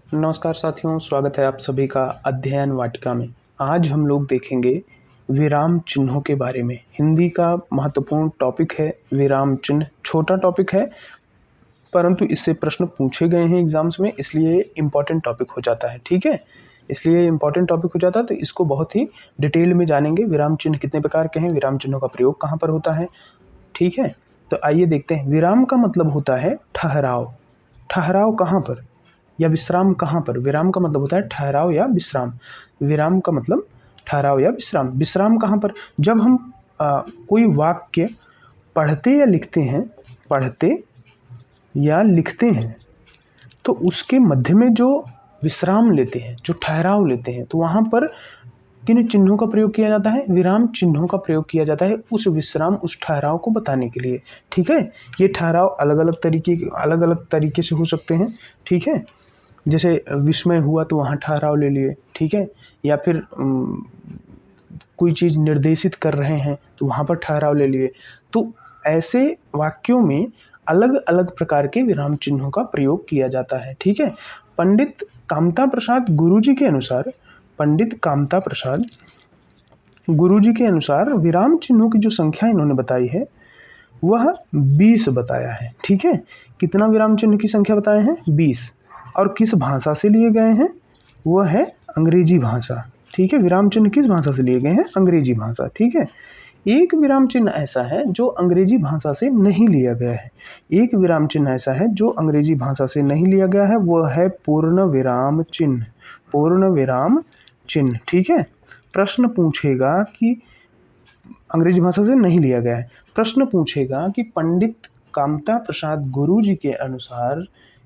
नमस्कार साथियों, स्वागत है आप सभी का अध्ययन वाटिका में। आज हम लोग देखेंगे विराम चिन्हों के बारे में। हिंदी का महत्वपूर्ण टॉपिक है विराम चिन्ह। छोटा टॉपिक है परंतु इससे प्रश्न पूछे गए हैं एग्जाम्स में, इसलिए इम्पॉर्टेंट टॉपिक हो जाता है। ठीक है, इसलिए इम्पॉर्टेंट टॉपिक हो जाता है, तो इसको बहुत ही डिटेल में जानेंगे। विराम चिन्ह कितने प्रकार के हैं, विराम चिन्हों का प्रयोग कहाँ पर होता है। ठीक है, तो आइए देखते हैं। विराम का मतलब होता है ठहराव। ठहराव कहाँ पर या विश्राम कहाँ पर। विराम का मतलब होता है ठहराव या विश्राम। विराम का मतलब ठहराव या विश्राम। विश्राम कहाँ पर, जब हम कोई वाक्य पढ़ते या लिखते हैं तो उसके मध्य में जो विश्राम लेते हैं, जो ठहराव लेते हैं, तो वहाँ पर किन चिन्हों का प्रयोग किया जाता है, विराम चिन्हों का प्रयोग किया जाता है उस विश्राम, उस ठहराव को बताने के लिए। ठीक है, ये ठहराव अलग अलग तरीके से हो सकते हैं। ठीक है, जैसे विस्मय हुआ तो वहाँ ठहराव ले लिए। ठीक है, या फिर कोई चीज़ निर्देशित कर रहे हैं तो वहाँ पर ठहराव ले लिए। तो ऐसे वाक्यों में अलग अलग प्रकार के विराम चिन्हों का प्रयोग किया जाता है। ठीक है, पंडित कामता प्रसाद गुरुजी के अनुसार विराम चिन्हों की जो संख्या इन्होंने बताई है वह 20 बताया है। ठीक है, कितना विराम चिन्ह की संख्या बताए हैं, 20। और किस भाषा से लिए गए हैं, वह है अंग्रेजी भाषा। ठीक है, विराम चिन्ह किस भाषा से लिए गए हैं, अंग्रेजी भाषा। ठीक है, एक विराम चिन्ह ऐसा है जो अंग्रेजी भाषा से नहीं लिया गया है। एक विराम चिन्ह ऐसा है जो अंग्रेजी भाषा से नहीं लिया गया है, वह है पूर्ण विराम चिन्ह। पूर्ण विराम चिन्ह। ठीक है, प्रश्न पूछेगा कि अंग्रेजी भाषा से नहीं लिया गया है। प्रश्न पूछेगा कि पंडित कामता प्रसाद गुरुजी के अनुसार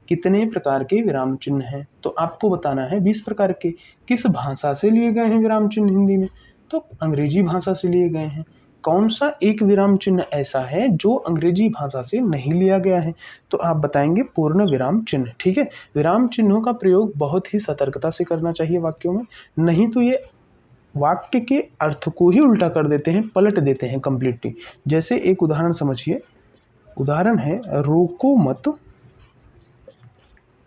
कितने प्रकार के विराम चिन्ह हैं, तो आपको बताना है 20 प्रकार के। किस भाषा से लिए गए हैं विराम चिन्ह हिंदी में, तो अंग्रेजी भाषा से लिए गए हैं। कौन सा एक विराम चिन्ह ऐसा है जो अंग्रेजी भाषा से नहीं लिया गया है, तो आप बताएंगे पूर्ण विराम चिन्ह। ठीक है, विराम चिन्हों का प्रयोग बहुत ही सतर्कता से करना चाहिए वाक्यों में, नहीं तो ये वाक्य के अर्थ को ही उल्टा कर देते हैं, पलट देते हैं कंप्लीटली। जैसे एक उदाहरण समझिए, उदाहरण है रोको मत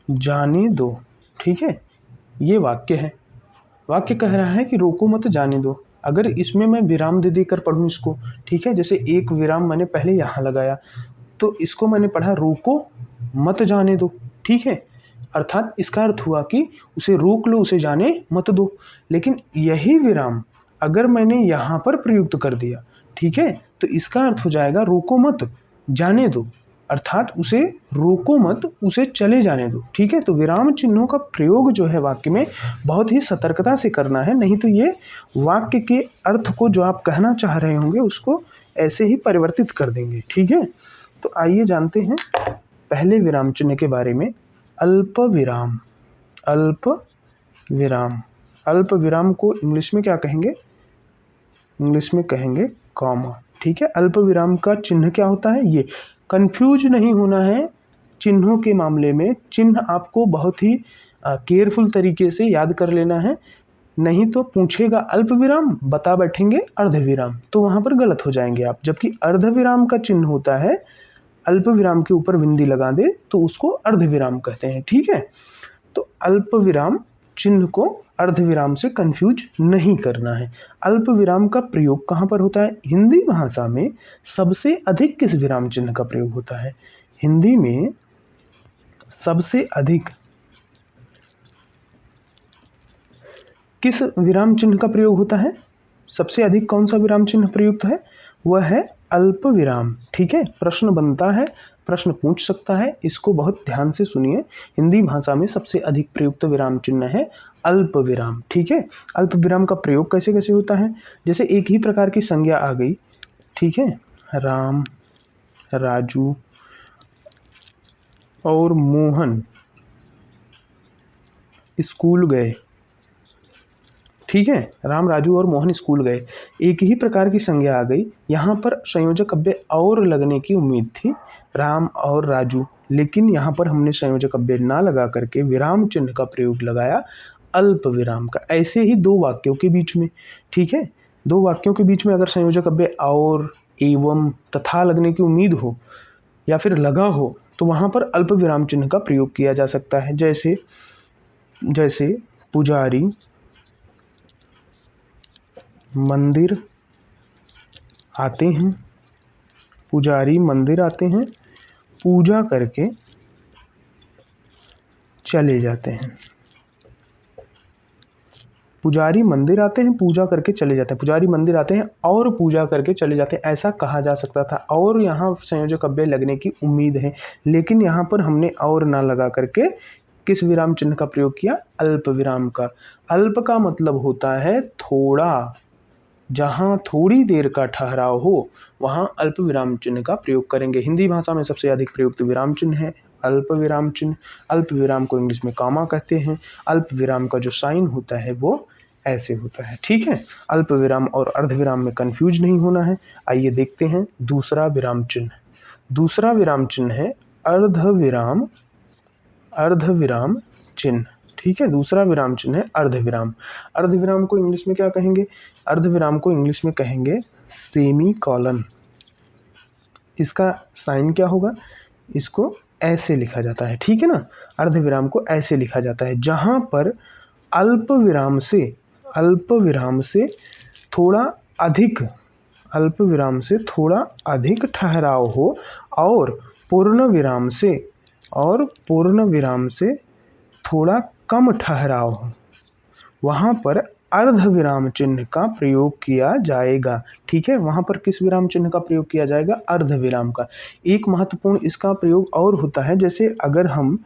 जाने दो। ठीक है, ये वाक्य है। वाक्य कह रहा है कि रोको मत जाने दो। अगर इसमें मैं विराम दे देकर पढ़ूं इसको, ठीक है, जैसे एक विराम मैंने पहले यहाँ लगाया, तो इसको मैंने पढ़ा रोको मत जाने दो। ठीक है, अर्थात इसका अर्थ हुआ कि उसे रोक लो, उसे जाने मत दो। लेकिन यही विराम अगर मैंने यहाँ पर प्रयुक्त कर दिया, ठीक है, तो इसका अर्थ हो जाएगा रोको मत जाने दो, अर्थात उसे रोको मत, उसे चले जाने दो। ठीक है, तो विराम चिन्हों का प्रयोग जो है वाक्य में बहुत ही सतर्कता से करना है, नहीं तो ये वाक्य के अर्थ को जो आप कहना चाह रहे होंगे उसको ऐसे ही परिवर्तित कर देंगे। ठीक है, तो आइए जानते हैं पहले विराम चिन्ह के बारे में। अल्प विराम। अल्प विराम। अल्प विराम को इंग्लिश में क्या कहेंगे, इंग्लिश में कहेंगे कॉमा। ठीक है, अल्प विराम का चिन्ह क्या होता है, ये कंफ्यूज नहीं होना है चिन्हों के मामले में। चिन्ह आपको बहुत ही केयरफुल तरीके से याद कर लेना है, नहीं तो पूछेगा अल्प विराम, बता बैठेंगे अर्ध विराम, तो वहाँ पर गलत हो जाएंगे आप। जबकि अर्ध विराम का चिन्ह होता है, अल्प विराम के ऊपर बिंदी लगा दे तो उसको अर्ध विराम कहते हैं। ठीक है, तो अल्प विराम चिन्ह को अर्ध विराम से कंफ्यूज नहीं करना है। अल्प विराम का प्रयोग कहाँ पर होता है, हिंदी भाषा में सबसे अधिक किस विराम चिन्ह का प्रयोग होता है, हिंदी में सबसे अधिक किस विराम चिन्ह का प्रयोग होता है, सबसे अधिक कौन सा विराम चिन्ह प्रयुक्त है, वह है अल्प विराम। ठीक है, प्रश्न बनता है, प्रश्न पूछ सकता है, इसको बहुत ध्यान से सुनिए। हिंदी भाषा में सबसे अधिक प्रयुक्त विराम चिन्ह है अल्प विराम। ठीक है, अल्प विराम का प्रयोग कैसे कैसे होता है, जैसे एक ही प्रकार की संज्ञा आ गई, ठीक है, राम, राजू और मोहन स्कूल गए। ठीक है, राम, राजू और मोहन स्कूल गए, एक ही प्रकार की संज्ञा आ गई। यहाँ पर संयोजक अव्यय और लगने की उम्मीद थी, राम और राजू, लेकिन यहाँ पर हमने संयोजक अव्यय ना लगा करके विराम चिन्ह का प्रयोग लगाया अल्प विराम का। ऐसे ही दो वाक्यों के बीच में, ठीक है, दो वाक्यों के बीच में अगर संयोजक अव्यय और, एवं, तथा लगने की उम्मीद हो या फिर लगा हो, तो वहाँ पर अल्प विराम चिन्ह का प्रयोग किया जा सकता है। जैसे जैसे पुजारी मंदिर आते हैं, पुजारी मंदिर आते हैं, पूजा करके चले जाते हैं। पुजारी मंदिर आते हैं, पूजा करके चले जाते हैं। पुजारी मंदिर आते हैं और पूजा करके चले जाते हैं, ऐसा कहा जा सकता था। और यहाँ संयोजक अव्यय लगने की उम्मीद है, लेकिन यहाँ पर हमने और ना लगा करके किस विराम चिन्ह का प्रयोग किया? अल्प विराम का। अल्प का मतलब होता है थोड़ा, जहाँ थोड़ी देर का ठहराव हो वहाँ अल्प विराम चिन्ह का प्रयोग करेंगे। हिंदी भाषा में सबसे अधिक प्रयुक्त विराम चिन्ह है अल्प विराम चिन्ह। अल्प विराम को इंग्लिश में कॉमा कहते हैं। अल्प विराम का जो साइन होता है वो ऐसे होता है, ठीक है। अल्प विराम और अर्ध विराम में कंफ्यूज नहीं होना है। आइए देखते हैं दूसरा विराम चिन्ह। दूसरा विराम चिन्ह है अर्ध विराम, अर्ध विराम चिन्ह, ठीक है। दूसरा विराम चिन्ह है अर्ध विराम। अर्ध विराम को इंग्लिश में क्या कहेंगे? अर्ध विराम को इंग्लिश में कहेंगे सेमी कॉलन। इसका साइन क्या होगा? इसको ऐसे लिखा जाता है, ठीक है ना। अर्ध विराम को ऐसे लिखा जाता है, जहां पर अल्प विराम से थोड़ा अधिक, अल्प विराम से थोड़ा अधिक ठहराव हो और पूर्ण विराम से थोड़ा कम ठहराव हो, वहाँ पर अर्ध विराम चिन्ह का प्रयोग किया जाएगा, ठीक है। वहाँ पर किस विराम चिन्ह का प्रयोग किया जाएगा? अर्ध विराम का। एक महत्वपूर्ण इसका प्रयोग और होता है, जैसे अगर हम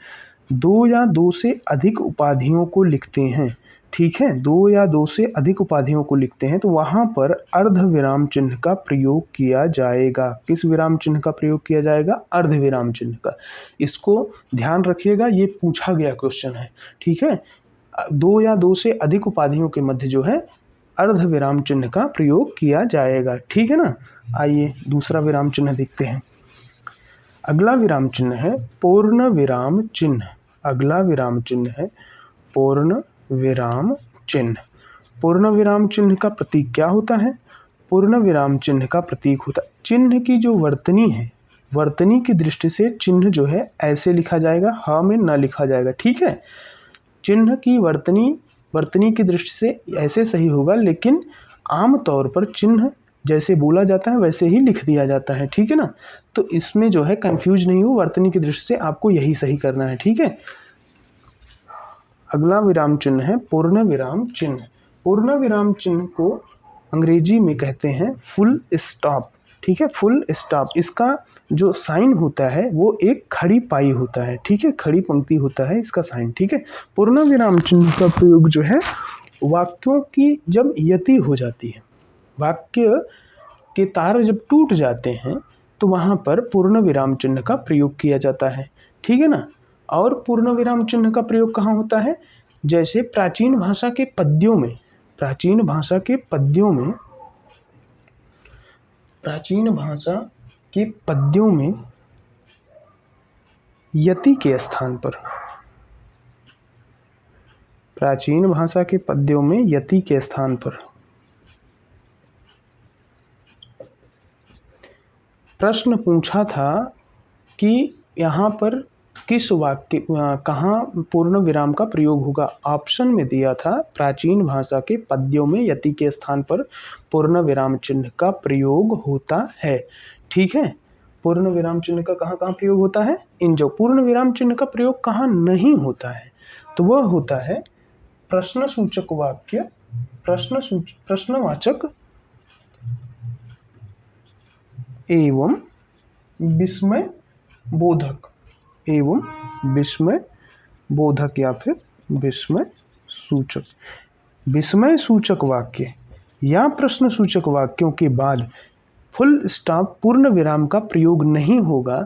दो या दो से अधिक उपाधियों को लिखते हैं, ठीक है, दो या दो से अधिक उपाधियों को लिखते हैं, तो वहाँ पर अर्ध विराम चिन्ह का प्रयोग किया जाएगा। किस विराम चिन्ह का प्रयोग किया जाएगा? अर्ध विराम चिन्ह का। इसको ध्यान रखिएगा, ये पूछा गया क्वेश्चन है, ठीक है। दो या दो से अधिक उपाधियों के मध्य जो है अर्ध विराम चिन्ह का प्रयोग किया जाएगा, ठीक है ना। आइए दूसरा विराम चिन्ह देखते हैं। अगला विराम चिन्ह है पूर्ण विराम चिन्ह। अगला विराम चिन्ह है पूर्ण विराम चिन्ह। पूर्ण विराम चिन्ह का प्रतीक क्या होता है? पूर्ण विराम चिन्ह का प्रतीक होता है चिन्ह की जो वर्तनी है, वर्तनी की दृष्टि से चिन्ह जो है ऐसे लिखा जाएगा, ह में न लिखा जाएगा, ठीक है। चिन्ह की वर्तनी की दृष्टि से ऐसे सही होगा, लेकिन आम तौर पर चिन्ह जैसे बोला जाता है वैसे ही लिख दिया जाता है, ठीक है ना। तो इसमें जो है कंफ्यूज नहीं हो, वर्तनी की दृष्टि से आपको यही सही करना है, ठीक है। अगला विराम चिन्ह है पूर्ण विराम चिन्ह। पूर्ण विराम चिन्ह को अंग्रेजी में कहते हैं फुल स्टॉप, ठीक है, फुल स्टॉप। इसका जो साइन होता है वो एक खड़ी पाई होता है, ठीक है, खड़ी पंक्ति होता है इसका साइन, ठीक है। पूर्ण विराम चिन्ह का प्रयोग जो है वाक्यों की जब यति हो जाती है, वाक्य के तार जब टूट जाते हैं, तो वहाँ पर पूर्ण विराम चिन्ह का प्रयोग किया जाता है, ठीक है ना। और पूर्ण विराम चिन्ह का प्रयोग कहाँ होता है? जैसे प्राचीन भाषा के पद्यों में, प्राचीन भाषा के पद्यों में यति के स्थान पर, प्राचीन भाषा के पद्यों में यति के स्थान पर प्रश्न पूछा था कि यहाँ पर किस वाक्य कहाँ पूर्ण विराम का प्रयोग होगा। ऑप्शन में दिया था प्राचीन भाषा के पद्यों में यति के स्थान पर पूर्ण विराम चिन्ह का प्रयोग होता है, ठीक है। पूर्ण विराम चिन्ह का कहाँ कहाँ प्रयोग होता है? इन जो पूर्ण विराम चिन्ह का प्रयोग कहाँ नहीं होता है, तो वह होता है प्रश्नसूचक वाक्य, प्रश्नवाचक एवं विस्मय बोधक, एवं विस्मय बोधक या फिर विस्मय सूचक। विस्मय सूचक वाक्य या प्रश्न सूचक वाक्यों के बाद फुल स्टॉप पूर्ण विराम का प्रयोग नहीं होगा।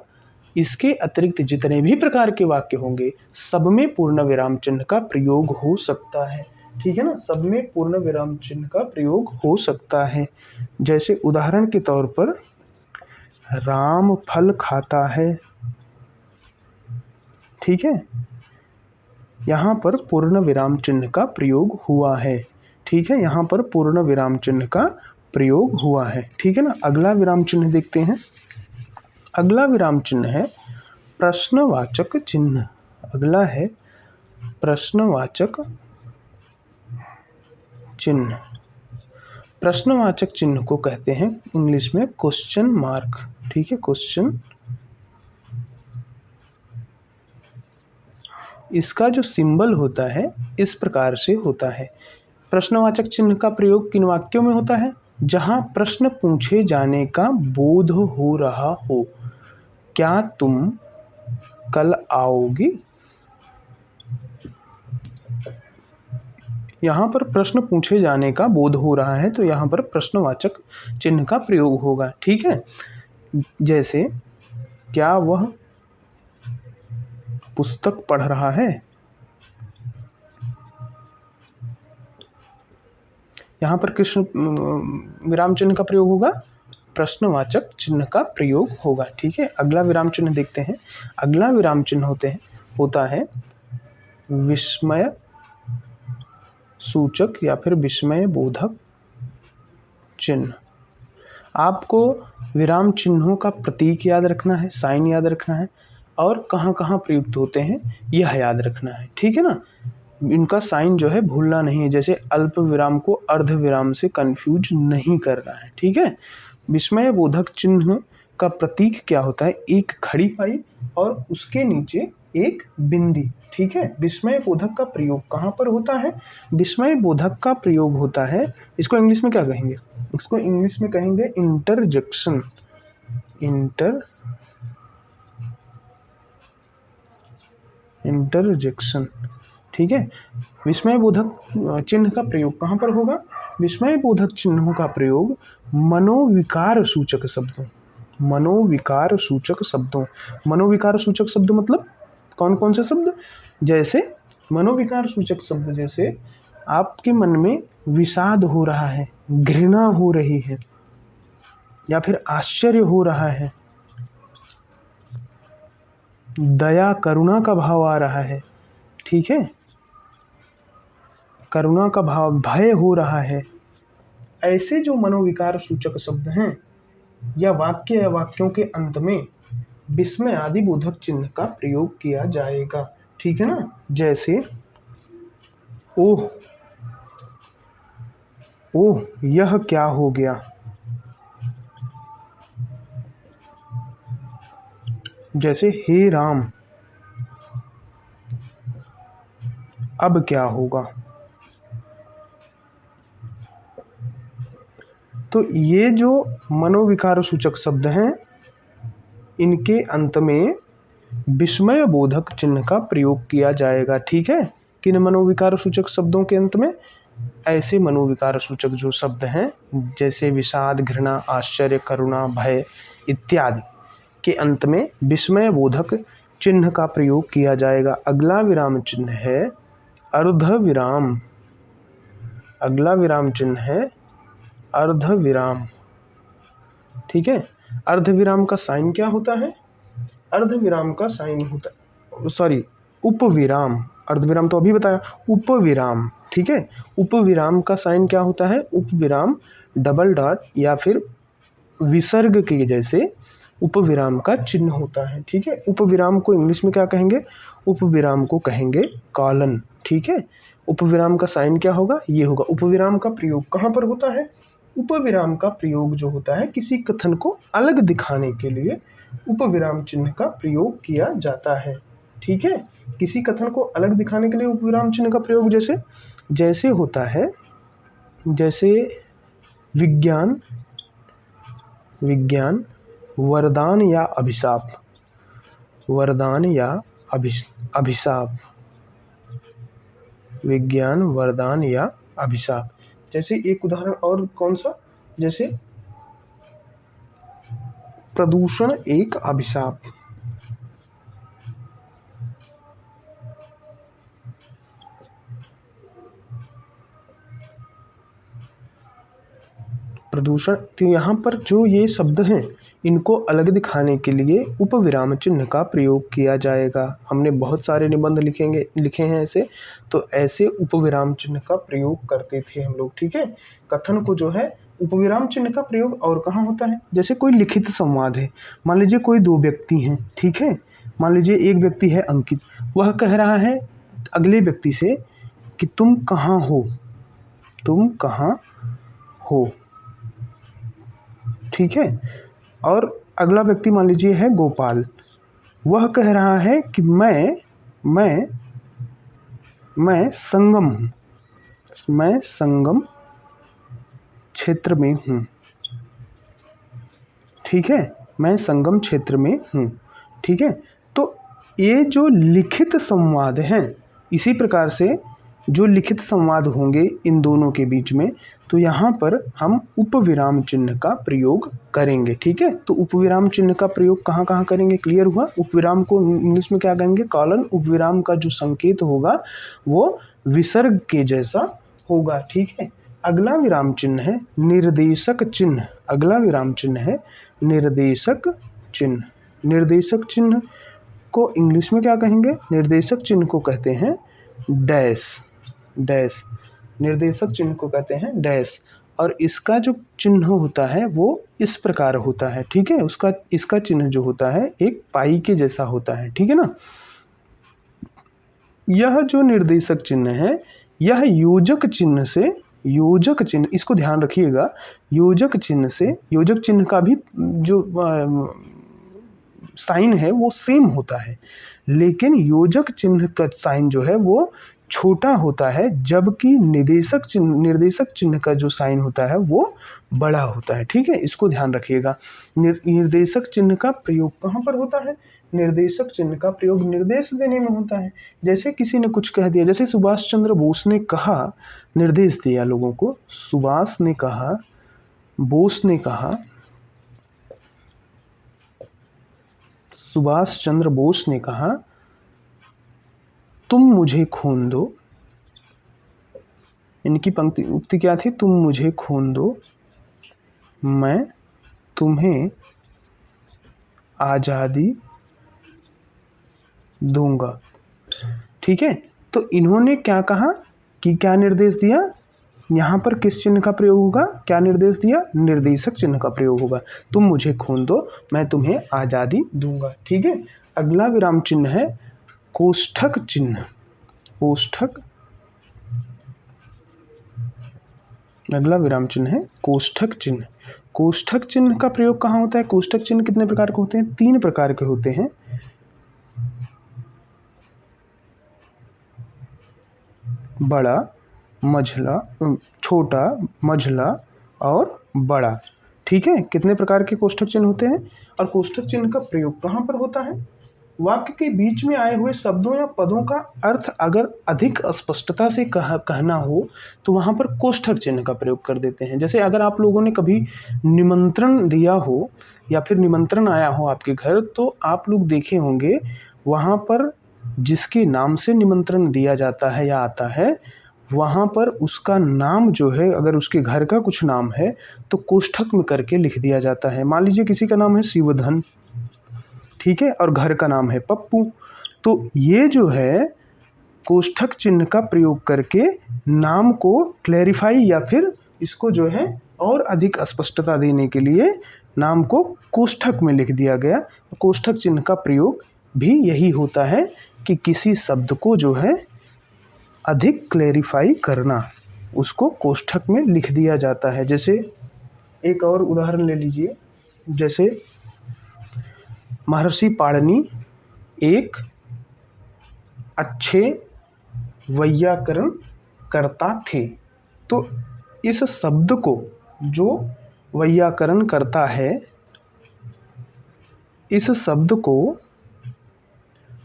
इसके अतिरिक्त जितने भी प्रकार के वाक्य होंगे सब में पूर्ण विराम चिन्ह का प्रयोग हो सकता है, ठीक है ना। सब में पूर्ण विराम चिन्ह का प्रयोग हो सकता है। जैसे उदाहरण के तौर पर राम फल खाता है, ठीक है, यहाँ पर पूर्ण विराम चिन्ह का प्रयोग हुआ है, ठीक है, यहाँ पर पूर्ण विराम चिन्ह का प्रयोग हुआ है, ठीक है ना। अगला विराम चिन्ह देखते हैं। अगला विराम चिन्ह है प्रश्नवाचक चिन्ह। अगला है प्रश्नवाचक चिन्ह। प्रश्नवाचक चिन्ह को कहते हैं इंग्लिश में क्वेश्चन मार्क। ठीक है, क्वेश्चन। इसका जो सिंबल होता है इस प्रकार से होता है। प्रश्नवाचक चिन्ह का प्रयोग किन वाक्यों में होता है? जहां प्रश्न पूछे जाने का बोध हो रहा हो। क्या तुम कल आओगी? यहाँ पर प्रश्न पूछे जाने का बोध हो रहा है तो यहाँ पर प्रश्नवाचक चिन्ह का प्रयोग होगा। ठीक है, जैसे क्या वह पुस्तक पढ़ रहा है? यहाँ पर कृष्ण विराम चिन्ह का प्रयोग होगा, प्रश्नवाचक चिन्ह का प्रयोग होगा। ठीक है, अगला विराम चिन्ह देखते हैं। अगला विराम चिन्ह होता है विस्मय सूचक या फिर विस्मय बोधक चिन्ह। आपको विराम चिन्हों का प्रतीक याद रखना है, साइन याद रखना है और कहाँ कहाँ प्रयुक्त होते हैं यह याद रखना है। ठीक है ना, इनका साइन जो है भूलना नहीं है। जैसे अल्प विराम को अर्ध विराम से कंफ्यूज नहीं करना है। ठीक है, विस्मय बोधक चिन्ह का प्रतीक क्या होता है? एक खड़ी पाई और उसके नीचे एक बिंदी। ठीक है, विस्मय बोधक का प्रयोग कहाँ पर होता है? विस्मय बोधक का प्रयोग होता है, इसको इंग्लिश में क्या कहेंगे? इसको इंग्लिश में कहेंगे इंटरजेक्शन। इंटरजेक्शन। ठीक है, विस्मय बोधक चिन्ह का प्रयोग कहाँ पर होगा? विस्मय बोधक चिन्हों का प्रयोग मनोविकार सूचक शब्दों। मनोविकार सूचक शब्दों। मनोविकार सूचक शब्द मतलब कौन कौन से शब्द? जैसे मनोविकार सूचक शब्द जैसे आपके मन में विषाद हो रहा है, घृणा हो रही है या फिर आश्चर्य हो रहा है, दया करुणा का भाव आ रहा है। ठीक है, करुणा का भाव, भय हो रहा है। ऐसे जो मनोविकार सूचक शब्द हैं या वाक्य या वाक्यों के अंत में विस्मय आदि बोधक चिन्ह का प्रयोग किया जाएगा। ठीक है ना, जैसे ओह ओह यह क्या हो गया। जैसे हे राम अब क्या होगा। तो ये जो मनोविकार सूचक शब्द हैं इनके अंत में विस्मय बोधक चिन्ह का प्रयोग किया जाएगा। ठीक है, किन मनोविकार सूचक शब्दों के अंत में? ऐसे मनोविकार सूचक जो शब्द हैं जैसे विषाद, घृणा, आश्चर्य, करुणा, भय इत्यादि के अंत में विस्मय बोधक चिन्ह का प्रयोग किया जाएगा। अगला विराम चिन्ह है अर्ध विराम। अगला विराम चिन्ह है अर्ध विराम। ठीक है, अर्ध विराम का साइन क्या होता है? अर्ध विराम का साइन होता है उपविराम। अर्ध विराम तो अभी बताया, उपविराम। ठीक है, उपविराम का साइन क्या होता है? उपविराम डबल डॉट या फिर विसर्ग के जैसे उपविराम का चिन्ह होता है। ठीक है, उपविराम को इंग्लिश में क्या कहेंगे? उपविराम को कहेंगे कॉलन। ठीक है, उपविराम का साइन क्या होगा? ये होगा। उपविराम का प्रयोग कहाँ पर होता है? उपविराम का प्रयोग जो होता है किसी कथन को अलग दिखाने के लिए उपविराम चिन्ह का प्रयोग किया जाता है। ठीक है, किसी कथन को अलग दिखाने के लिए उपविराम चिन्ह का प्रयोग जैसे होता है, जैसे विज्ञान वरदान या अभिशाप। वरदान या अभिशाप। विज्ञान वरदान या अभिशाप। जैसे एक उदाहरण और कौन सा? जैसे प्रदूषण एक अभिशाप। प्रदूषण। तो यहाँ पर जो ये शब्द हैं इनको अलग दिखाने के लिए उपविराम चिन्ह का प्रयोग किया जाएगा। हमने बहुत सारे निबंध लिखे हैं ऐसे, तो ऐसे उपविराम चिन्ह का प्रयोग करते थे हम लोग। ठीक है, कथन को जो है उपविराम चिन्ह का प्रयोग और कहाँ होता है? जैसे कोई लिखित संवाद है, मान लीजिए कोई दो व्यक्ति हैं। ठीक है, मान लीजिए एक व्यक्ति है अंकित, वह कह रहा है अगले व्यक्ति से कि तुम कहाँ हो, तुम कहाँ हो, ठीक है। और अगला व्यक्ति मान लीजिए है गोपाल, वह कह रहा है कि मैं संगम हूँ, मैं संगम क्षेत्र में हूँ, ठीक है, मैं संगम क्षेत्र में हूँ, ठीक है। तो ये जो लिखित संवाद हैं, इसी प्रकार से जो लिखित संवाद होंगे इन दोनों के बीच में, तो यहाँ पर हम उपविराम चिन्ह का प्रयोग करेंगे, ठीक है। तो उपविराम चिन्ह का प्रयोग कहाँ कहाँ करेंगे, क्लियर हुआ। उपविराम को इंग्लिश में क्या कहेंगे, कॉलन। उपविराम का जो संकेत होगा वो विसर्ग के जैसा होगा, ठीक है। अगला विराम चिन्ह है निर्देशक चिन्ह। अगला विराम चिन्ह है निर्देशक चिन्ह। निर्देशक चिन्ह को इंग्लिश में क्या कहेंगे, निर्देशक चिन्ह को कहते हैं डैश, डैश। निर्देशक चिन्ह को कहते हैं डैश। और इसका जो चिन्ह होता है वो इस प्रकार होता है, ठीक है। इसका चिन्ह जो होता है एक पाई के जैसा होता है, ठीक है ना। यह जो निर्देशक चिन्ह है, यह योजक चिन्ह से, योजक चिन्ह, इसको ध्यान रखिएगा, योजक चिन्ह से, योजक चिन्ह का भी जो साइन है वो सेम होता है, लेकिन योजक चिन्ह का साइन जो है वो छोटा होता है, जबकि निर्देशक चिन्ह का जो साइन होता है वो बड़ा होता है, ठीक है। इसको ध्यान रखिएगा। निर्देशक चिन्ह का प्रयोग कहाँ पर होता है, निर्देशक चिन्ह का प्रयोग निर्देश देने में होता है। जैसे किसी ने कुछ कह दिया, जैसे सुभाष चंद्र बोस ने कहा, निर्देश दिया लोगों को, सुभाष ने कहा, बोस ने कहा, सुभाष चंद्र बोस ने कहा तुम मुझे खून दो। इनकी पंक्ति उक्ति क्या थी, तुम मुझे खून दो, मैं तुम्हें आज़ादी दूंगा, ठीक है। तो इन्होंने क्या कहा कि क्या निर्देश दिया, यहाँ पर किस चिन्ह का प्रयोग होगा, क्या निर्देश दिया, निर्देशक चिन्ह का प्रयोग होगा। तुम मुझे खून दो, मैं तुम्हें आज़ादी दूंगा, ठीक है। अगला विराम चिन्ह है कोष्ठक चिन्ह। कोष्ठक, अगला विराम चिन्ह है कोष्ठक चिन्ह। कोष्ठक चिन्ह का प्रयोग कहाँ होता है, कोष्ठक चिन्ह कितने प्रकार के होते हैं, 3 प्रकार के होते हैं। बड़ा, मझला, छोटा, मझला और बड़ा, ठीक है। कितने प्रकार के कोष्ठक चिन्ह होते हैं। और कोष्ठक चिन्ह का प्रयोग कहाँ पर होता है, वाक्य के बीच में आए हुए शब्दों या पदों का अर्थ अगर अधिक स्पष्टता से कहना हो तो वहाँ पर कोष्ठक चिन्ह का प्रयोग कर देते हैं। जैसे अगर आप लोगों ने कभी निमंत्रण दिया हो या फिर निमंत्रण आया हो आपके घर, तो आप लोग देखे होंगे वहाँ पर जिसके नाम से निमंत्रण दिया जाता है या आता है, वहाँ पर उसका नाम जो है, अगर उसके घर का कुछ नाम है तो कोष्ठक में करके लिख दिया जाता है। मान लीजिए किसी का नाम है शिवधन, ठीक है, और घर का नाम है पप्पू, तो ये जो है कोष्ठक चिन्ह का प्रयोग करके नाम को क्लैरिफाई या फिर इसको जो है और अधिक स्पष्टता देने के लिए नाम को कोष्ठक में लिख दिया गया। कोष्ठक चिन्ह का प्रयोग भी यही होता है कि किसी शब्द को जो है अधिक क्लैरिफाई करना, उसको कोष्ठक में लिख दिया जाता है। जैसे एक और उदाहरण ले लीजिए, जैसे महर्षि पाणिनि एक अच्छे वैयाकरण कर्ता थे। तो इस शब्द को जो वैयाकरण करता है, इस शब्द को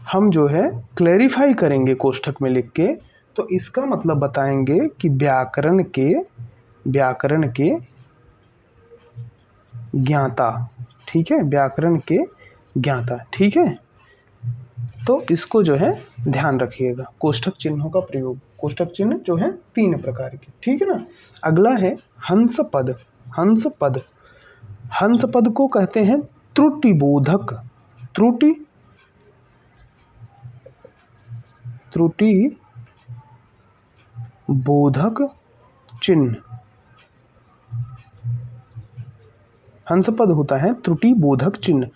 हम जो है क्लैरिफाई करेंगे कोष्ठक में लिख के, तो इसका मतलब बताएंगे कि व्याकरण के ज्ञाता, ठीक है, व्याकरण के ज्ञाता, ठीक है। तो इसको जो है ध्यान रखिएगा, कोष्ठक चिन्हों का प्रयोग। कोष्ठक चिन्ह जो है 3 प्रकार के, ठीक है ना। अगला है हंस पद। हंस पद, हंस पद को कहते हैं त्रुटिबोधक, त्रुटि बोधक चिन्ह। हंस पद होता है त्रुटि बोधक चिन्ह।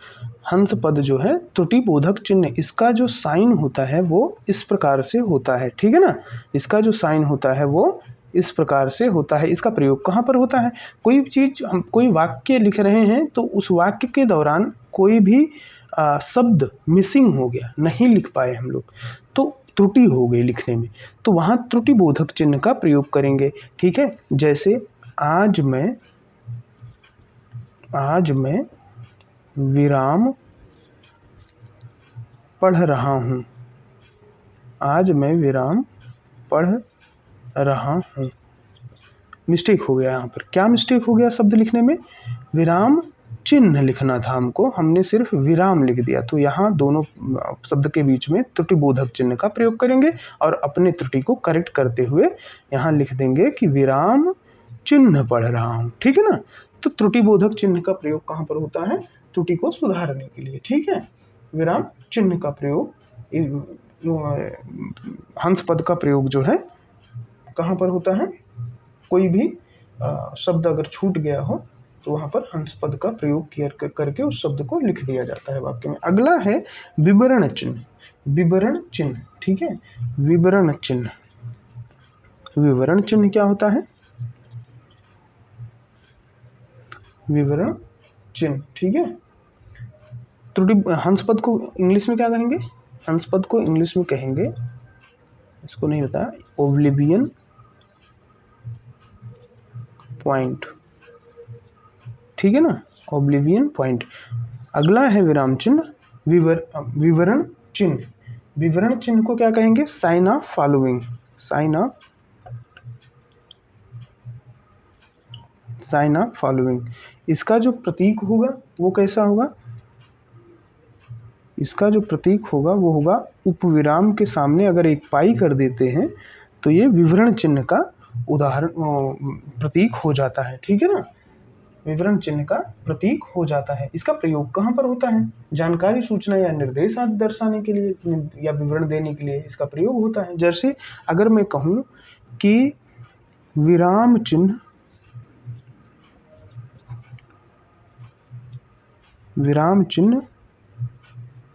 हंस पद जो है त्रुटि बोधक चिन्ह, इसका जो साइन होता है वो इस प्रकार से होता है, ठीक है ना। इसका जो साइन होता है वो इस प्रकार से होता है। इसका प्रयोग कहाँ पर होता है? कोई चीज़ हम कोई वाक्य लिख रहे हैं तो उस वाक्य के दौरान कोई भी शब्द मिसिंग हो गया, नहीं लिख पाए हम लोग, तो त्रुटि हो गई लिखने में, तो वहाँ त्रुटि बोधक चिन्ह का प्रयोग करेंगे, ठीक है। जैसे आज मैं विराम पढ़ रहा हूँ। आज मैं विराम पढ़ रहा हूँ। मिस्टेक हो गया यहाँ पर। क्या मिस्टेक हो गया शब्द लिखने में? विराम चिन्ह लिखना था हमको, हमने सिर्फ विराम लिख दिया। तो यहाँ दोनों शब्द के बीच में त्रुटि बोधक चिन्ह का प्रयोग करेंगे और अपने त्रुटि को करेक्ट करते हुए यहाँ लिख देंगे कि विराम चिन्ह पढ़ रहा हूँ, ठीक है ना। तो त्रुटि बोधक चिन्ह का प्रयोग कहाँ पर होता है? त्रुटि को सुधारने के लिए, ठीक है। विराम चिन्ह का प्रयोग, हंस पद का प्रयोग जो है कहाँ पर होता है? कोई भी शब्द अगर छूट गया हो तो वहाँ पर हंस पद का प्रयोग करके उस शब्द को लिख दिया जाता है वाक्य में। अगला है विवरण चिन्ह। विवरण चिन्ह, ठीक है। विवरण चिन्ह, विवरण चिन्ह क्या होता है? विवरण चिन्ह, ठीक है। त्रुटि हंस पद को इंग्लिश में क्या कहेंगे? हंस पद को इंग्लिश में कहेंगे, इसको नहीं पता, ओब्लिवियन पॉइंट, ठीक है ना, ओब्लिवियन पॉइंट। अगला है विराम चिन्ह, विवरण चिन्ह। विवरण चिन्ह को क्या कहेंगे? Sign of following. Sign of following. इसका जो प्रतीक होगा वो कैसा होगा? इसका जो प्रतीक होगा वो होगा उपविराम के सामने अगर एक पाई कर देते हैं तो ये विवरण चिन्ह का उदाहरण प्रतीक हो जाता है, ठीक है ना। विवरण चिन्ह का प्रतीक हो जाता है। इसका प्रयोग कहाँ पर होता है? जानकारी, सूचना या निर्देश आदि दर्शाने के लिए या विवरण देने के लिए इसका प्रयोग होता है। जैसे अगर मैं कहूँ कि विराम चिन्ह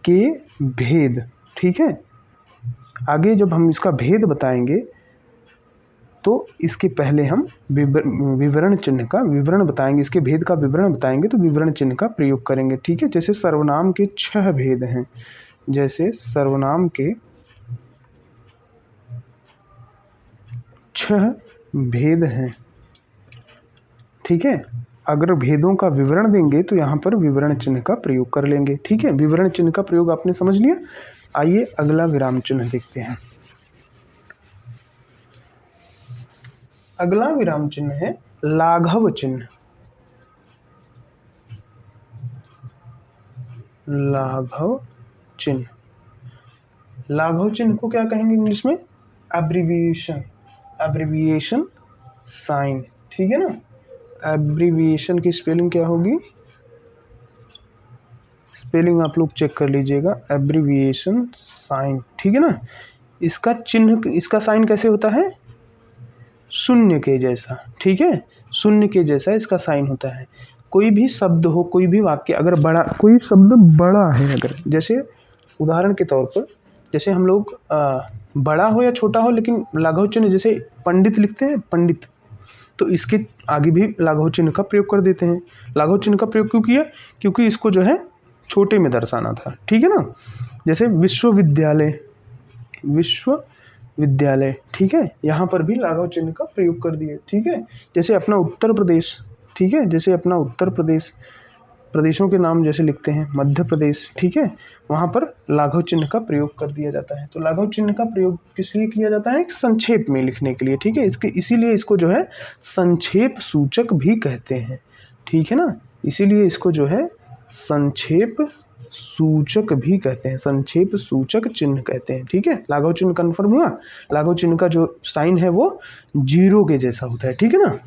के भेद, ठीक है। आगे जब हम इसका भेद बताएंगे तो इसके पहले हम विवरण चिन्ह का विवरण बताएंगे, इसके भेद का विवरण बताएंगे तो विवरण चिन्ह का प्रयोग करेंगे, ठीक है। जैसे सर्वनाम के 6 भेद हैं। जैसे सर्वनाम के 6 भेद हैं, ठीक है। अगर भेदों का विवरण देंगे तो यहाँ पर विवरण चिन्ह का प्रयोग कर लेंगे, ठीक है। विवरण चिन्ह का प्रयोग आपने समझ लिया। आइए अगला विराम चिन्ह देखते हैं। अगला विराम चिन्ह है लाघव चिन्ह। लाघव चिन्ह, लाघव चिन्ह को क्या कहेंगे इंग्लिश में? एब्रिविएशन साइन, ठीक है ना। एब्रिविएशन की स्पेलिंग क्या होगी? स्पेलिंग आप लोग चेक कर लीजिएगा, एब्रिविएशन साइन, ठीक है ना। इसका चिन्ह, इसका साइन कैसे होता है? शून्य के जैसा, ठीक है। शून्य के जैसा इसका साइन होता है। कोई भी शब्द हो, कोई भी वाक्य अगर बड़ा, कोई शब्द बड़ा है अगर, जैसे उदाहरण के तौर पर, जैसे हम लोग बड़ा हो या छोटा हो लेकिन लाघव चिन्ह, जैसे पंडित लिखते हैं पंडित, तो इसके आगे भी लाघव चिन्ह का प्रयोग कर देते हैं। लाघव चिन्ह का प्रयोग क्यों किया? क्योंकि इसको जो है छोटे में दर्शाना था, ठीक है ना। जैसे विश्वविद्यालय, ठीक है, यहाँ पर भी लाघव चिन्ह का प्रयोग कर दिए, ठीक है। जैसे अपना उत्तर प्रदेश, ठीक है, जैसे अपना उत्तर प्रदेश, प्रदेशों के नाम जैसे लिखते हैं मध्य प्रदेश, ठीक है, वहाँ पर लाघव चिन्ह का प्रयोग कर दिया जाता है। तो लाघव चिन्ह का प्रयोग किस लिए किया जाता है? संक्षेप में लिखने के लिए, ठीक है। इसीलिए इसको जो है संक्षेप सूचक भी कहते हैं, ठीक है ना। इसीलिए इसको जो है संक्षेप सूचक भी कहते हैं, संक्षेप सूचक चिन्ह कहते हैं, ठीक है। लाघव चिन्ह कन्फर्म हुआ। लाघव चिन्ह का जो साइन है वो 0 के जैसा होता है, ठीक है ना।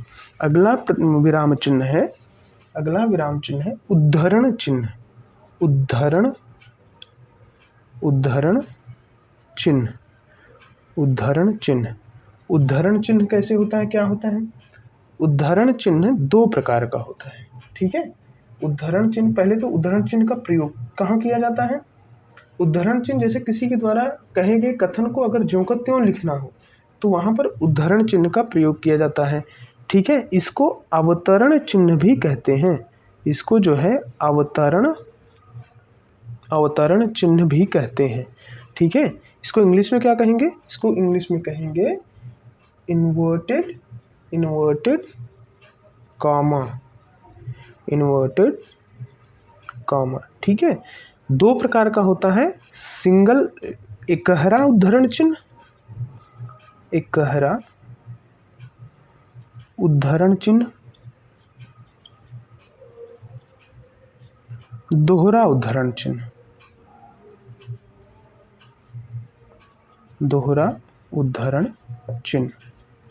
अगला विराम चिन्ह है उद्धरण चिन्ह। उद्धरण चिन्ह कैसे होता है, क्या होता है? उद्धरण चिन्ह 2 प्रकार का होता है, ठीक है। उद्धरण चिन्ह, पहले तो उद्धरण चिन्ह का प्रयोग कहाँ किया जाता है? उद्धरण चिन्ह जैसे किसी के द्वारा कहे गए कथन को अगर ज्यों का त्यों लिखना हो तो वहाँ पर उद्धरण चिन्ह का प्रयोग किया जाता है। ठीक है, इसको अवतरण चिन्ह भी कहते हैं। इसको जो है अवतरण चिन्ह भी कहते हैं। ठीक है, इसको इंग्लिश में क्या कहेंगे? इसको इंग्लिश में कहेंगे इन्वर्टेड कॉमा। ठीक है, दो प्रकार का होता है, सिंगल एकहरा उद्धरण चिन्ह, एकहरा उद्धरण चिन्ह, दोहरा उद्धरण चिन्ह, दोहरा उद्धरण चिन्ह।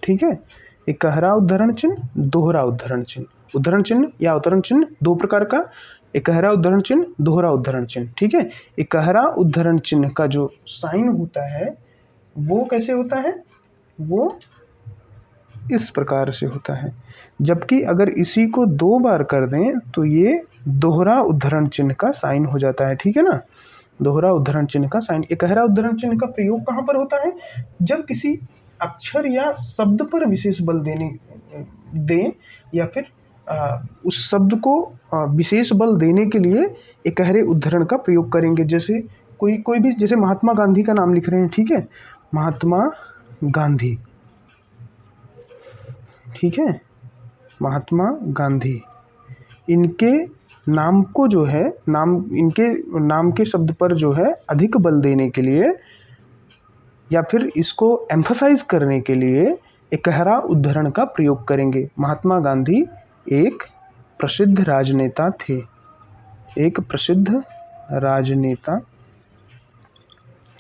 ठीक है, एकहरा उद्धरण चिन्ह, दोहरा उद्धरण चिन्ह। उद्धरण चिन्ह या अवतरण चिन्ह दो प्रकार का, एकहरा उद्धरण चिन्ह, दोहरा उद्धरण चिन्ह। ठीक है, एकहरा उद्धरण चिन्ह का जो साइन होता है वो कैसे होता है? वो इस प्रकार से होता है, जबकि अगर इसी को दो बार कर दें तो ये दोहरा उद्धरण चिन्ह का साइन हो जाता है। ठीक है ना, दोहरा उद्धरण चिन्ह का साइन। एकहरा उद्धरण चिन्ह का प्रयोग कहाँ पर होता है? जब किसी अक्षर या शब्द पर विशेष बल दें या फिर उस शब्द को विशेष बल देने के लिए एकहरे उद्धरण का प्रयोग करेंगे। जैसे कोई भी, जैसे महात्मा गांधी का नाम लिख रहे हैं। ठीक है, महात्मा गांधी। ठीक है, महात्मा गांधी, इनके नाम को जो है, इनके नाम के शब्द पर जो है अधिक बल देने के लिए या फिर इसको एम्फसाइज करने के लिए एकहरा उद्धरण का प्रयोग करेंगे। महात्मा गांधी एक प्रसिद्ध राजनेता थे, एक प्रसिद्ध राजनेता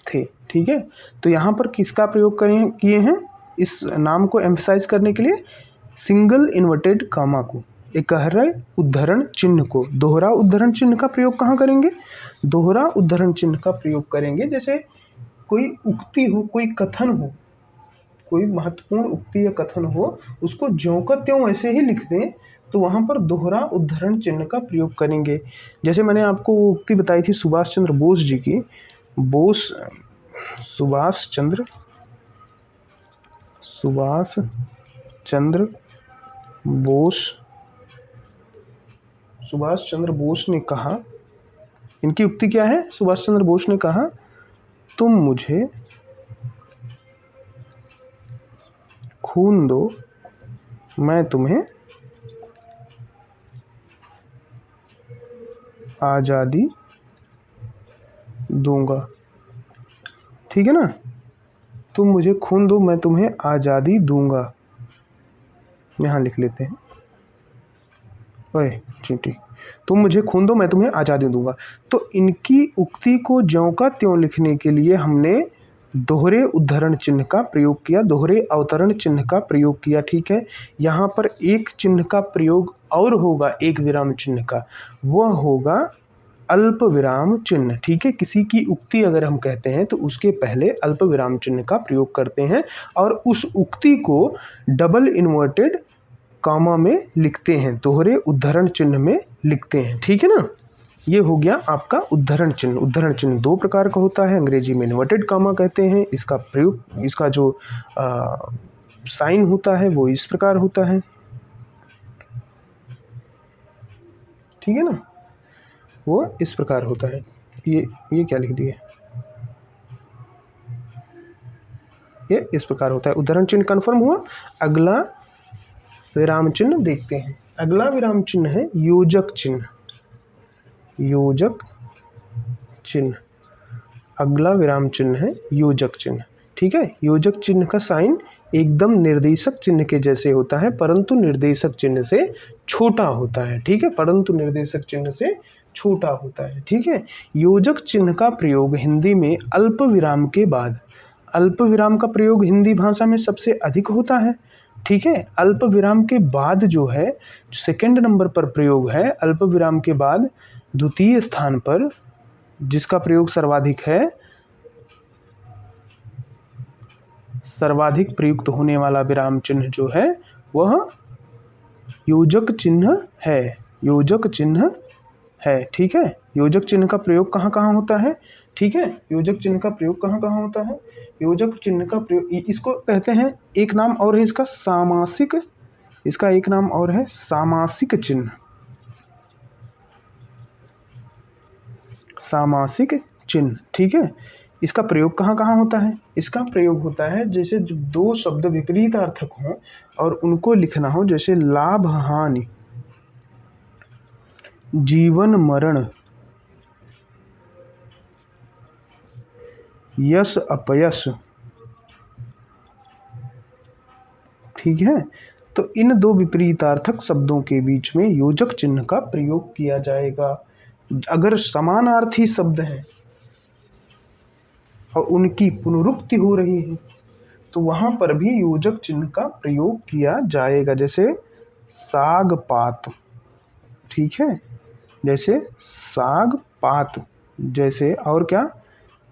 थे। ठीक है, तो यहाँ पर किसका प्रयोग किए हैं? इस नाम को एम्फसाइज करने के लिए सिंगल इन्वर्टेड कॉमा को, एकहरे उद्धरण चिन्ह को। दोहरा उद्धरण चिन्ह का प्रयोग कहाँ करेंगे? दोहरा उद्धरण चिन्ह का प्रयोग करेंगे जैसे कोई उक्ति हो, कोई कथन हो, कोई महत्वपूर्ण उक्ति या कथन हो, उसको ज्यों का त्यों ऐसे ही लिख दें तो वहाँ पर दोहरा उद्धरण चिन्ह का प्रयोग करेंगे। जैसे मैंने आपको वो उक्ति बताई थी सुभाष चंद्र बोस जी की, सुभाष चंद्र बोस ने कहा, इनकी उक्ति क्या है? सुभाष चंद्र बोस ने कहा, तुम मुझे खून दो, मैं तुम्हें आज़ादी दूंगा। ठीक है ना, तुम मुझे खून दो, मैं तुम्हें आज़ादी दूंगा। यहाँ लिख लेते हैं, ओए चींटी, तुम मुझे खून दो, मैं तुम्हें आज़ादी दूंगा। तो इनकी उक्ति को ज्यों का त्यों लिखने के लिए हमने दोहरे उद्धरण चिन्ह का प्रयोग किया, दोहरे अवतरण चिन्ह का प्रयोग किया। ठीक है, यहाँ पर एक चिन्ह का प्रयोग और होगा, एक विराम चिन्ह का, वह होगा अल्प विराम चिन्ह। ठीक है, किसी की उक्ति अगर हम कहते हैं तो उसके पहले अल्प विराम चिन्ह का प्रयोग करते हैं और उस उक्ति को डबल इन्वर्टेड कॉमा में लिखते हैं, दोहरे उद्धरण चिन्ह में लिखते हैं। ठीक है ना, ये हो गया आपका उद्धरण चिन्ह। उद्धरण चिन्ह दो प्रकार का होता है, अंग्रेजी में इन्वर्टेड कॉमा कहते हैं। इसका प्रयोग, इसका जो साइन होता है वो इस प्रकार होता है। ठीक है ना, वो इस प्रकार होता है। ये क्या लिख दिए? ये इस प्रकार होता है। उद्धरण चिन्ह कन्फर्म हुआ। अगला विराम चिन्ह देखते हैं। अगला विराम चिन्ह है योजक चिन्ह। योजक चिन्ह, अगला विराम चिन्ह है योजक चिन्ह। ठीक है, योजक चिन्ह का साइन एकदम निर्देशक चिन्ह के जैसे होता है, परंतु निर्देशक चिन्ह से छोटा होता है। ठीक है, परंतु निर्देशक चिन्ह से छोटा होता है। ठीक है, योजक चिन्ह का प्रयोग हिंदी में अल्प विराम के बाद, अल्प विराम का प्रयोग हिंदी भाषा में सबसे अधिक होता है। ठीक है, अल्प विराम के बाद जो है, सेकंड नंबर पर प्रयोग है अल्प विराम के बाद, द्वितीय स्थान पर जिसका प्रयोग सर्वाधिक है, सर्वाधिक प्रयुक्त होने वाला विराम चिन्ह जो है वह योजक चिन्ह है। योजक चिन्ह है। ठीक है, योजक चिन्ह का प्रयोग कहाँ कहाँ होता है? ठीक है, योजक चिन्ह का प्रयोग कहाँ कहाँ होता है? योजक चिन्ह का प्रयोग इसको कहते हैं, एक नाम और है इसका सामासिक, इसका एक नाम और है सामासिक चिन्ह। सामासिक चिन्ह, ठीक है। इसका प्रयोग कहाँ कहाँ होता है? इसका प्रयोग होता है जैसे दो शब्द विपरीत अर्थक हों और उनको लिखना हो, जैसे लाभ हानि, जीवन मरण, यश अपयश। ठीक है, तो इन दो विपरीतार्थक शब्दों के बीच में योजक चिन्ह का प्रयोग किया जाएगा। अगर समानार्थी शब्द हैं और उनकी पुनरुक्ति हो रही है तो वहां पर भी योजक चिन्ह का प्रयोग किया जाएगा, जैसे साग पात। ठीक है, जैसे साग पात, जैसे और क्या,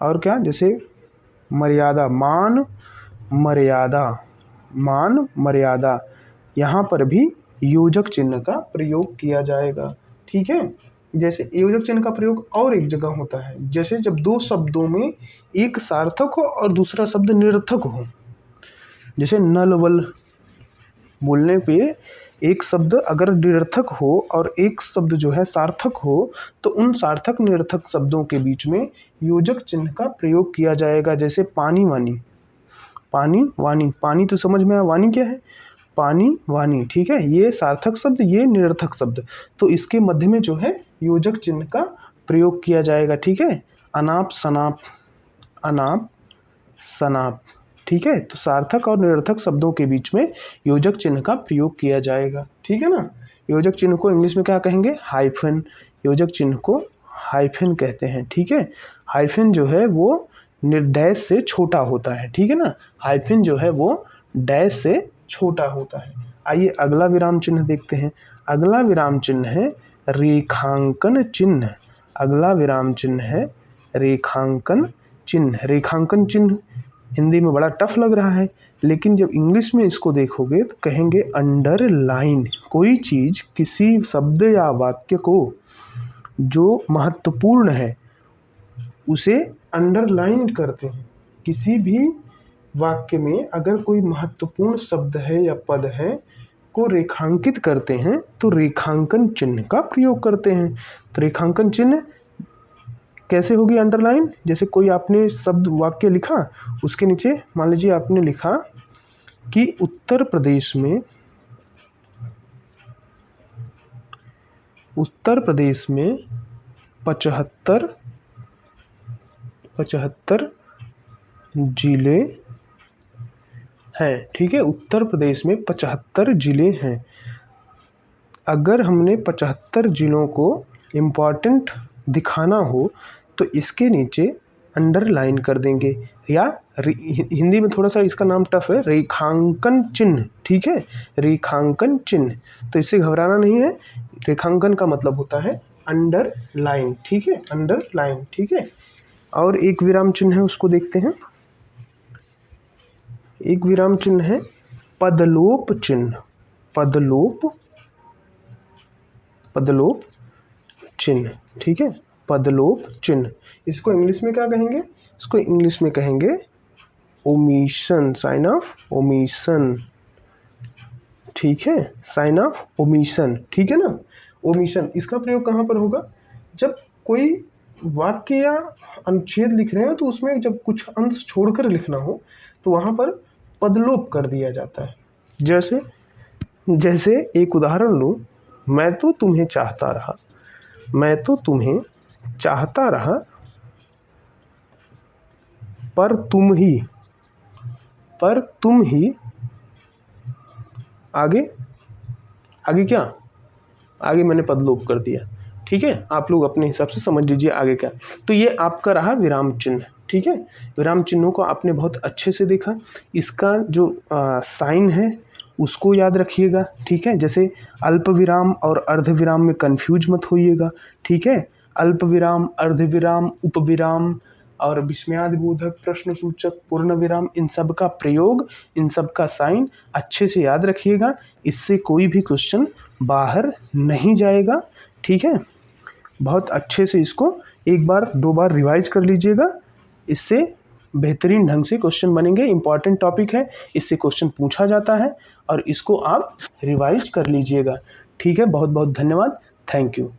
और क्या, जैसे मर्यादा, मान मर्यादा, मान मर्यादा, यहाँ पर भी योजक चिन्ह का प्रयोग किया जाएगा। ठीक है, जैसे योजक चिन्ह का प्रयोग और एक जगह होता है, जैसे जब दो शब्दों में एक सार्थक हो और दूसरा शब्द निरर्थक हो, जैसे नल वल बोलने पे एक शब्द अगर निरर्थक हो और एक शब्द जो है सार्थक हो, तो उन सार्थक निरर्थक शब्दों के बीच में योजक चिन्ह का प्रयोग किया जाएगा। जैसे पानी वानी, पानी वानी, पानी तो समझ में आया, वानी क्या है? पानी वानी। ठीक है, ये सार्थक शब्द, ये निरर्थक शब्द, तो इसके मध्य में जो है योजक चिन्ह का प्रयोग किया जाएगा। ठीक है, अनाप शनाप, अनाप शनाप। ठीक है, तो सार्थक और निरर्थक शब्दों के बीच में योजक चिन्ह का प्रयोग किया जाएगा। ठीक है ना, योजक चिन्ह को इंग्लिश में क्या कहेंगे? हाइफन। योजक चिन्ह को हाइफन कहते हैं। ठीक है, हाइफन जो है वो निर्डैश से छोटा होता है। ठीक है ना, हाइफन जो है वो डैश से छोटा होता है। आइए अगला विराम चिन्ह देखते हैं। अगला विराम चिन्ह है रेखांकन चिन्ह। अगला विराम चिन्ह है रेखांकन चिन्ह। रेखांकन चिन्ह हिंदी में बड़ा टफ लग रहा है, लेकिन जब इंग्लिश में इसको देखोगे तो कहेंगे अंडरलाइन। कोई चीज़, किसी शब्द या वाक्य को जो महत्वपूर्ण है उसे अंडरलाइन करते हैं। किसी भी वाक्य में अगर कोई महत्वपूर्ण शब्द है या पद है को रेखांकित करते हैं तो रेखांकन चिन्ह का प्रयोग करते हैं। तो रेखांकन चिन्ह कैसे होगी अंडरलाइन? जैसे कोई आपने शब्द वाक्य लिखा, उसके नीचे मान लीजिए आपने लिखा कि उत्तर प्रदेश में, उत्तर प्रदेश में 75 जिले हैं। ठीक है, उत्तर प्रदेश में 75 जिले हैं। अगर हमने 75 जिलों को इम्पॉर्टेंट दिखाना हो तो इसके नीचे अंडरलाइन कर देंगे, या हिंदी में थोड़ा सा इसका नाम टफ है, रेखांकन चिन्ह। ठीक है, रेखांकन चिन्ह, तो इससे घबराना नहीं है। रेखांकन का मतलब होता है अंडरलाइन। ठीक है, अंडरलाइन। ठीक है, और एक विराम चिन्ह है, उसको देखते हैं। एक विराम चिन्ह है पदलोप चिन्ह। पदलोप, पदलोप चिन्ह। ठीक है, पदलोप चिन्ह, इसको इंग्लिश में क्या कहेंगे? इसको इंग्लिश में कहेंगे ओमिशन, साइन ऑफ ओमिशन। ठीक है, साइन ऑफ ओमिशन। ठीक है ना, ओमिशन, इसका प्रयोग कहाँ पर होगा? जब कोई वाक्य या अनुच्छेद लिख रहे हैं तो उसमें जब कुछ अंश छोड़कर लिखना हो तो वहाँ पर पदलोप कर दिया जाता है। जैसे जैसे एक उदाहरण लूँ, मैं तो तुम्हें चाहता रहा, मैं तो तुम्हें चाहता रहा पर तुम ही आगे, आगे क्या, आगे मैंने पदलोप कर दिया। ठीक है, आप लोग अपने हिसाब से समझ लीजिए आगे क्या। तो ये आपका रहा विराम चिन्ह। ठीक है, विराम चिन्हों को आपने बहुत अच्छे से देखा। इसका जो साइन है उसको याद रखिएगा। ठीक है, जैसे अल्प विराम और अर्ध विराम में कंफ्यूज मत होइएगा। ठीक है, अल्प विराम, अर्ध विराम, उपविराम और विस्मयादिबोधक, प्रश्न सूचक, पूर्ण विराम, इन सब का प्रयोग, इन सब का साइन अच्छे से याद रखिएगा। इससे कोई भी क्वेश्चन बाहर नहीं जाएगा। ठीक है, बहुत अच्छे से इसको एक बार दो बार रिवाइज कर लीजिएगा, इससे बेहतरीन ढंग से क्वेश्चन बनेंगे। इंपॉर्टेंट टॉपिक है, इससे क्वेश्चन पूछा जाता है और इसको आप रिवाइज कर लीजिएगा। ठीक है, बहुत बहुत धन्यवाद। Thank you.